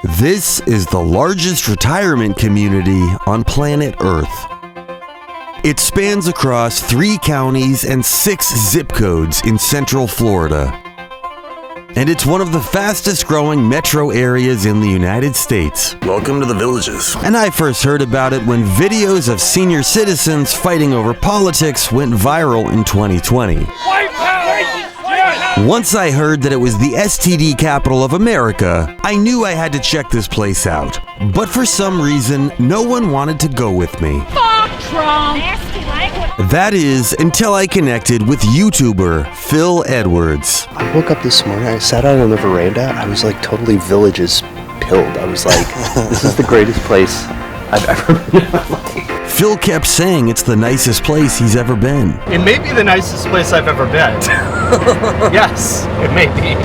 This is the largest retirement community on planet Earth. It spans across 3 counties and 6 zip codes in Central Florida. And it's one of the fastest growing metro areas in the United States. Welcome to the Villages. And I first heard about it when videos of senior citizens fighting over politics went viral in 2020. Once I heard that it was the STD capital of America, I knew I had to check this place out. But for some reason, no one wanted to go with me. Fuck Trump! That is, until I connected with YouTuber Phil Edwards. I woke up this morning, I sat out on the veranda, I was like totally Villages pilled. I was like, this is the greatest place I've ever been in my life. Phil kept saying it's the nicest place he's ever been. It may be the nicest place I've ever been. Yes, it may be.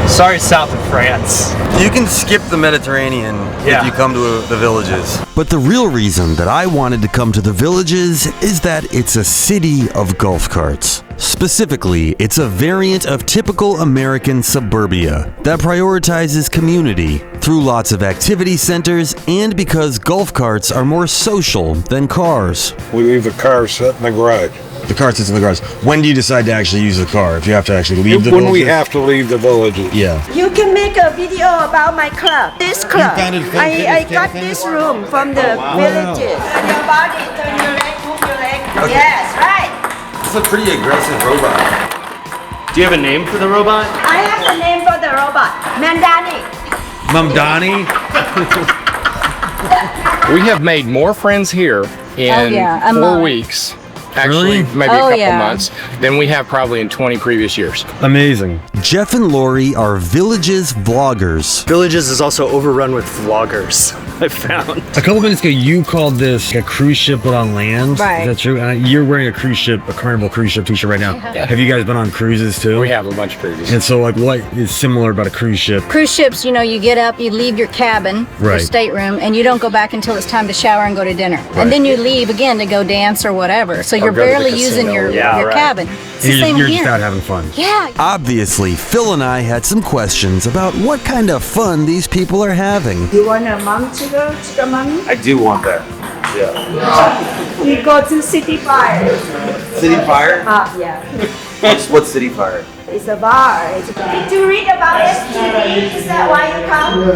Sorry, south of France. You can skip the Mediterranean if you come to the Villages. But the real reason that I wanted to come to the Villages is that it's a city of golf carts. Specifically, it's a variant of typical American suburbia that prioritizes community through lots of activity centers and because golf carts are more social than cars. We leave the car set in the garage. The car sits in the garage. When do you decide to actually use the car? If you have to actually leave the Villages? When we have to leave the Villages. Yeah. You can make a video about my club. This club. I got this room from the Villages. Turn your body, turn your leg, move your leg. Okay. Yes, right. It's a pretty aggressive robot. Do you have a name for the robot? I have the name for the robot. Mandani. Mamdani? We have made more friends here in 4 weeks. Actually, maybe a couple months, than we have probably in 20 previous years. Amazing. Jeff and Lori are Villages vloggers. Villages is also overrun with vloggers, I found. A couple minutes ago, you called this a cruise ship but on land. Right. Is that true? And you're wearing a cruise ship, a Carnival cruise ship t-shirt right now. Yeah. Have you guys been on cruises too? We have a bunch of cruises. And so, like, what is similar about a cruise ship? Cruise ships, you know, you get up, you leave your cabin, your Right. stateroom, and you don't go back until it's time to shower and go to dinner. And then you leave again to go dance or whatever. So you're go to the barely using your cabin. It's the same You're here. just out having fun. Yeah. Obviously, Phil and I had some questions about what kind of fun these people are having. You want a mom to go to the mommy? I do want that. Yeah. We go to City Fire. City Fire? Yeah. What's City Fire? It's a bar. Did you read about STDs? Is that why you come?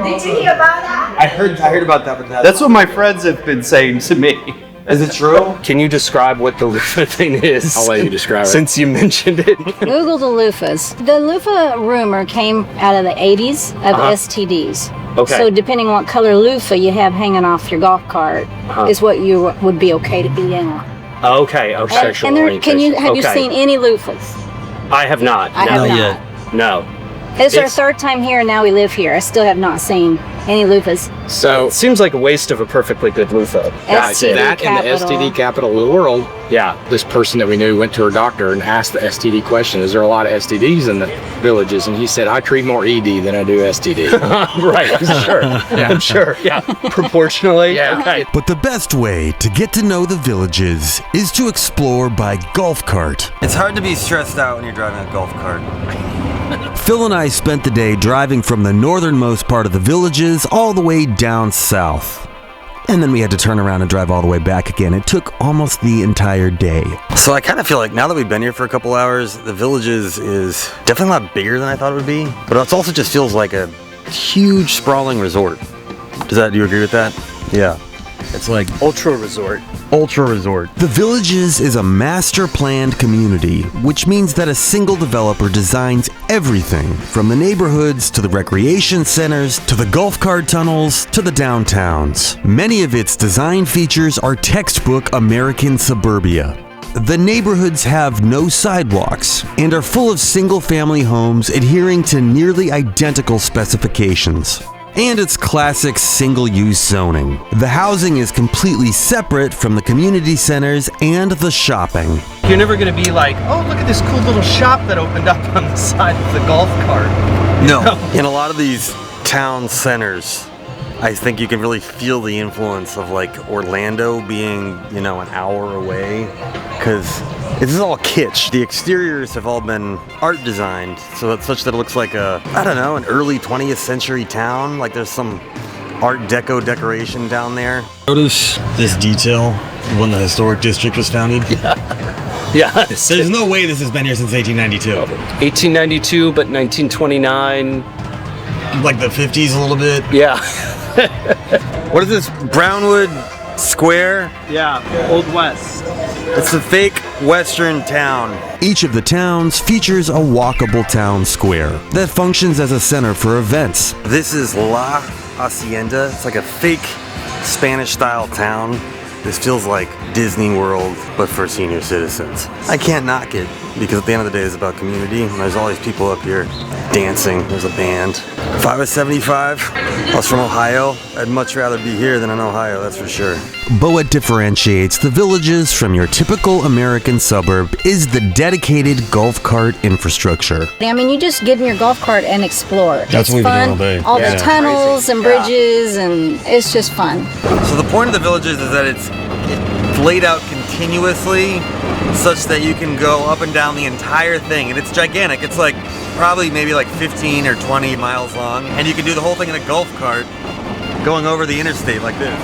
Did you hear about that? I heard about that, but That's what my friends have been saying to me. Is it true? Can you describe what the loofah thing is? I'll let you describe it. Since you mentioned it. Google the loofahs. The loofah rumor came out of the 80s of STDs. Okay. So depending on what color loofah you have hanging off your golf cart is what you would be okay to be in. Okay. Oh, sexual orientation. Have you seen any loofahs? I have not. I have not. No. It's our 3rd time here and now we live here. I still have not seen any loofahs. So It seems like a waste of a perfectly good loofah. guys, STD that in the capital. STD capital of the world, Yeah. this person that we knew went to her doctor and asked the STD question, is there a lot of STDs in the Villages? And he said, I treat more ED than I do STD. Right. Sure. Yeah. I'm sure. Yeah. Proportionally. Yeah. Okay. But the best way to get to know the Villages is to explore by golf cart. It's hard to be stressed out when you're driving a golf cart. Phil and I spent the day driving from the northernmost part of the Villages all the way down south. And then we had to turn around and drive all the way back again. It took almost the entire day. So I kind of feel like now that we've been here for a couple hours, the Villages is definitely a lot bigger than I thought it would be. But it also just feels like a huge sprawling resort. Do you agree with that? Yeah. It's like Ultra resort. ultra resort. The Villages is a master planned community, which means that a single developer designs everything from the neighborhoods to the recreation centers to the golf cart tunnels to the downtowns. Many of its design features are textbook American suburbia. The neighborhoods have no sidewalks and are full of single-family homes adhering to nearly identical specifications. And it's classic single-use zoning. The housing is completely separate from the community centers and the shopping. You're never gonna be like, oh, look at this cool little shop that opened up on the side of the golf cart. No. In a lot of these town centers, I think you can really feel the influence of like Orlando being, you know, an hour away. Because This is all kitsch. The exteriors have all been art designed, so it's such that it looks like a, I don't know, an early 20th century town. Like there's some Art Deco decoration down there. Notice this detail when the historic district was founded? Yeah. There's no way this has been here since 1892. 1892, but 1929. Like the 50s a little bit? Yeah. What is this? Brownwood Square? Yeah, Old West. It's a fake western town. Each of the towns features a walkable town square that functions as a center for events. This is La Hacienda. It's like a fake Spanish-style town. This feels like Disney World, but for senior citizens. I can't knock it, because at the end of the day, it's about community, and there's all these people up here dancing. There's a band. If I was 75, I was from Ohio, I'd much rather be here than in Ohio, that's for sure. But what differentiates the villages from your typical American suburb is the dedicated golf cart infrastructure. I mean, you just get in your golf cart and explore. That's what we've been doing all day. All the tunnels and bridges, and it's just fun. So the point of the villages is that it's laid out continuously such that you can go up and down the entire thing, and it's gigantic. It's like probably maybe like 15 or 20 miles long, and you can do the whole thing in a golf cart going over the interstate like this.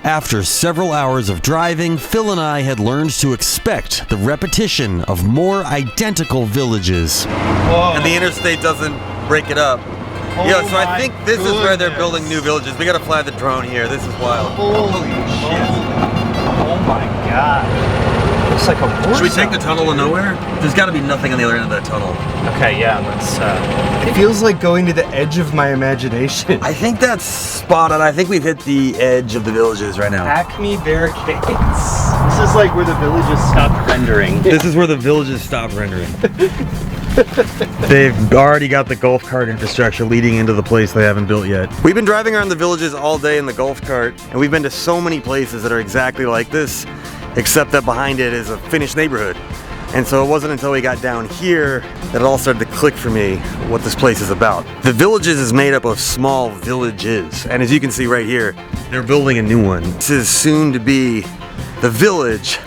After several hours of driving, Phil and I had learned to expect the repetition of more identical villages. Whoa. And the interstate doesn't break it up. Yeah, so I think this is where they're building new villages. We gotta fly the drone here. This is wild. Holy shit. Oh my god. Looks like a war Should we take zone. the tunnel to nowhere? There's gotta be nothing on the other end of that tunnel. Okay, yeah, let's it feels like going to the edge of my imagination. I think that's spot on. I think we've hit the edge of the villages right now. Acme Barricades. This is like where the villages stopped rendering. This is where the villages stop rendering. They've already got the golf cart infrastructure leading into the place they haven't built yet. We've been driving around the villages all day in the golf cart, and we've been to so many places that are exactly like this, except that behind it is a finished neighborhood. And so it wasn't until we got down here that it all started to click for me what this place is about. The villages is made up of small villages, and as you can see right here, they're building a new one. This is soon to be the village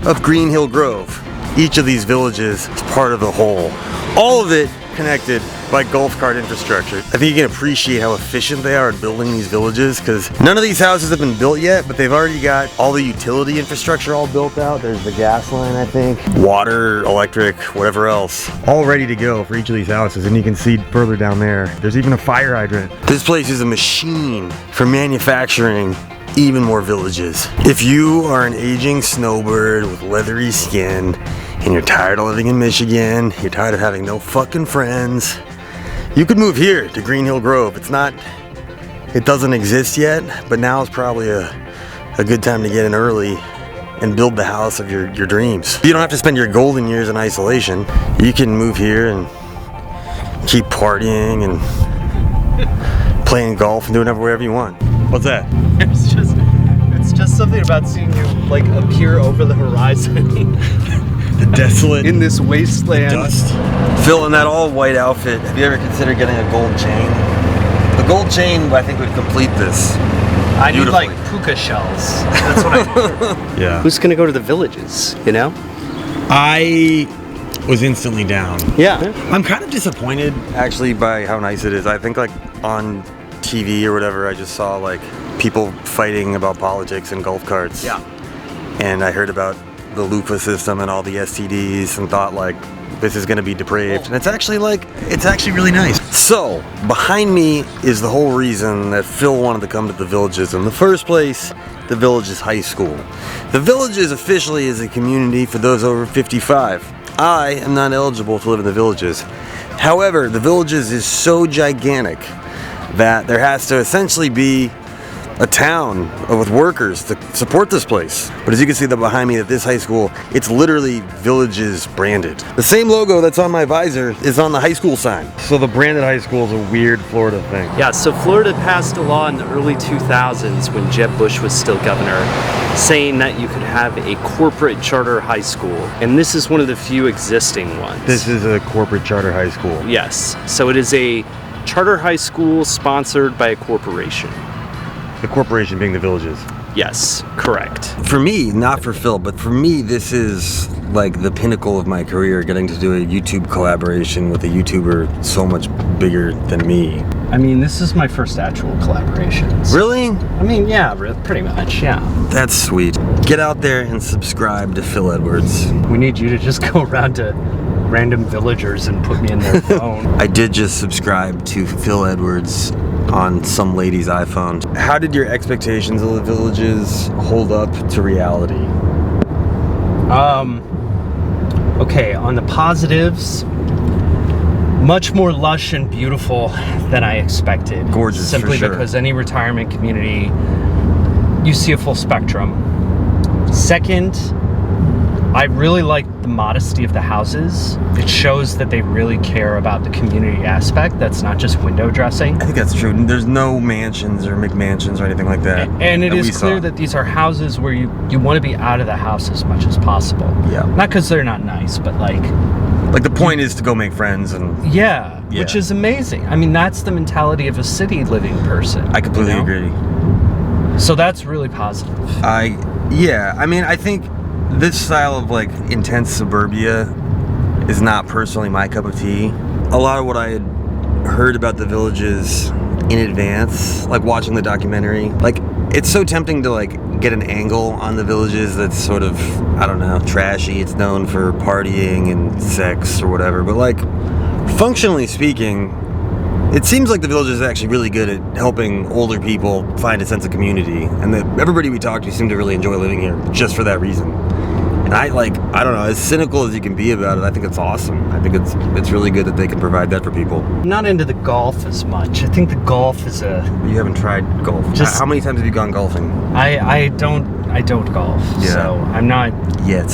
of Green Hill Grove. Each of these villages is part of the whole. All of it connected by golf cart infrastructure. I think you can appreciate how efficient they are at building these villages, because none of these houses have been built yet, but they've already got all the utility infrastructure all built out. There's the gas line, I think, water, electric, whatever else, all ready to go for each of these houses. And you can see further down there, there's even a fire hydrant. This place is a machine for manufacturing even more villages. If you are an aging snowbird with leathery skin and you're tired of living in Michigan, you're tired of having no fucking friends, you could move here to Green Hill Grove. It doesn't exist yet, but now is probably a good time to get in early and build the house of your dreams. You don't have to spend your golden years in isolation. You can move here and keep partying and playing golf and doing whatever you want. What's that? It's just something about seeing you like appear over the horizon. The desolate in this wasteland. Dust. Phil, in that all white outfit, have you ever considered getting a gold chain? The gold chain, I think, would complete this. I need like puka shells. That's what I need. Yeah. Who's gonna go to the villages, you know? I was instantly down. Yeah. I'm kind of disappointed, actually, by how nice it is. I think, like, on TV or whatever, I just saw, like, people fighting about politics and golf carts. Yeah. And I heard about the Loofas system and all the STDs and thought, like, this is gonna be depraved. And it's actually really nice. So, behind me is the whole reason that Phil wanted to come to the Villages in the first place. The Villages High School. The Villages officially is a community for those over 55. I am not eligible to live in the Villages. However, the Villages is so gigantic that there has to essentially be a town with workers to support this place. But as you can see behind me at this high school, it's literally Villages branded. The same logo that's on my visor is on the high school sign. So the branded high school is a weird Florida thing. Yeah, so Florida passed a law in the early 2000s when Jeb Bush was still governor, saying that you could have a corporate charter high school. And this is one of the few existing ones. This is a corporate charter high school. Yes, so it is a charter high school sponsored by a corporation. The corporation being the Villages. Yes, correct. For me, not for Phil, but for me, this is like the pinnacle of my career, getting to do a YouTube collaboration with a YouTuber so much bigger than me. I mean, this is my first actual collaboration. So. Really? I mean, yeah, pretty much, yeah. That's sweet. Get out there and subscribe to Phil Edwards. We need you to just go around to random villagers and put me in their phone. I did just subscribe to Phil Edwards on some lady's iPhone. How did your expectations of the villages hold up to reality? Okay, on the positives, much more lush and beautiful than I expected. Gorgeous, Simply for sure. because any retirement community, you see a full spectrum. Second, I really like the modesty of the houses. It shows that they really care about the community aspect. That's not just window dressing. I think that's true. There's no mansions or McMansions or anything like that. And it is clear that these are houses where you want to be out of the house as much as possible. Yeah. Not because they're not nice, but like the point is to go make friends and... Yeah, which is amazing. I mean, that's the mentality of a city living person. I completely agree. So that's really positive. I mean, I think this style of like intense suburbia is not personally my cup of tea. A lot of what I had heard about the villages in advance, like watching the documentary, like it's so tempting to like get an angle on the villages that's sort of, I don't know, trashy. It's known for partying and sex or whatever, but like functionally speaking, it seems like the village is actually really good at helping older people find a sense of community, and that everybody we talk to seem to really enjoy living here just for that reason. And I don't know, as cynical as you can be about it, I think it's awesome. I think it's really good that they can provide that for people. I'm not into the golf as much. I think the golf is a... You haven't tried golf? How many times have you gone golfing? I don't golf, so I'm not... Yet.